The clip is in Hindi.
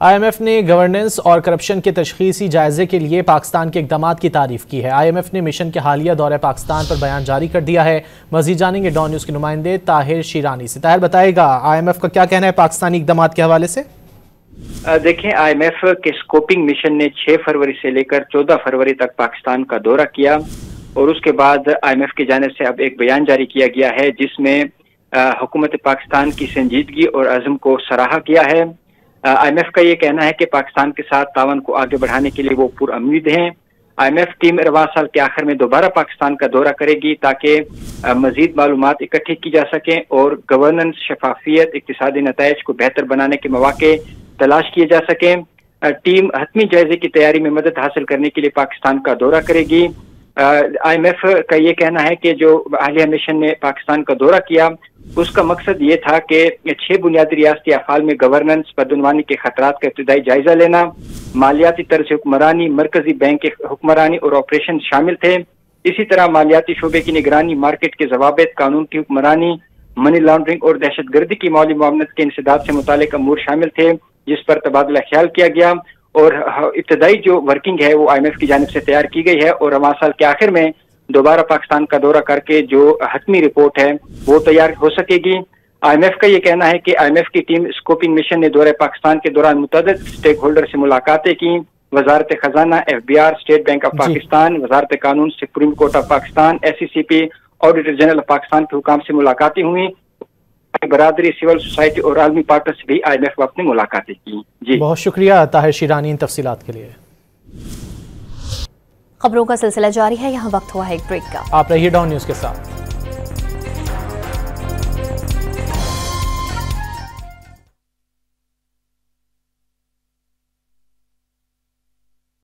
IMF ने गवर्नेंस और करप्शन के तशखीसी जायजे के लिए पाकिस्तान के इक़दामात की तारीफ की है। IMF ने मिशन के हालिया दौरे पाकिस्तान पर बयान जारी कर दिया है। मजीद जानेंगे डॉन न्यूज़ के नुमाइंदे ताहिर शिरानी से। ताहिर, बताएगा IMF का क्या कहना है पाकिस्तानी इक़दामात के हवाले से? देखें, IMF के स्कोपिंग मिशन ने 6 फरवरी से लेकर 14 फरवरी तक पाकिस्तान का दौरा किया और उसके बाद IMF की जानिब से अब एक बयान जारी किया गया है जिसमें हुकूमत पाकिस्तान की संजीदगी और अज़्म को सराहा किया है। IMF का ये कहना है कि पाकिस्तान के साथ तावन को आगे बढ़ाने के लिए वो पुरउम्मीद हैं। IMF टीम रवां साल के आखिर में दोबारा पाकिस्तान का दौरा करेगी ताकि मजीद मालूमात इकट्ठी की जा सकें और गवर्नेंस, शफाफियत, इक्तिसादी नताइज को बेहतर बनाने के मौके तलाश किए जा सकें। टीम हतमी जायजे की तैयारी में मदद हासिल करने के लिए पाकिस्तान का दौरा करेगी। IMF का ये कहना है कि जो हालिया मिशन ने पाकिस्तान का दौरा किया उसका मकसद ये था कि 6 बुनियादी रियासती अफाल में गवर्नेंस, बदउनवानी के खतरात का इब्तदाई जायजा लेना, मालियाती तर्ज हुक्मरानी, मरकजी बैंक की हुक्मरानी और ऑपरेशन शामिल थे। इसी तरह मालियाती शोबे की निगरानी, मार्केट के जवाबित, कानून की हुक्मरानी, मनी लॉन्ड्रिंग और दहशत गर्दी की माली मुआवनत के इंसदाद से मुतालिक अमूर शामिल थे जिस पर तबादला ख्याल किया गया और इब्तदाई जो वर्किंग है वो IMF की जानिब से तैयार की गई है और रवां साल के आखिर में दोबारा पाकिस्तान का दौरा करके जो हतमी रिपोर्ट है वो तैयार हो सकेगी। IMF का ये कहना है कि IMF की टीम स्कोपिंग मिशन ने दौरे पाकिस्तान के दौरान मुतअद्दिद स्टेक होल्डर से मुलाकातें की। वजारत खजाना, FBR, state bank of Pakistan, वजारत कानून, supreme court of Pakistan, SCCP, auditor general of Pakistan के हुकाम से मुलाकातें हुई। बरादरी, सिविल सोसाइटी और आलमी पार्टनर से भी IMF वक्त ने मुलाकातें की। जी, बहुत शुक्रिया ताहिर शिरानी इन तफसीलात के लिए। खबरों का सिलसिला जारी है, यहाँ वक्त हुआ है एक ब्रेक का। आप रहिए डॉन न्यूज़ के साथ।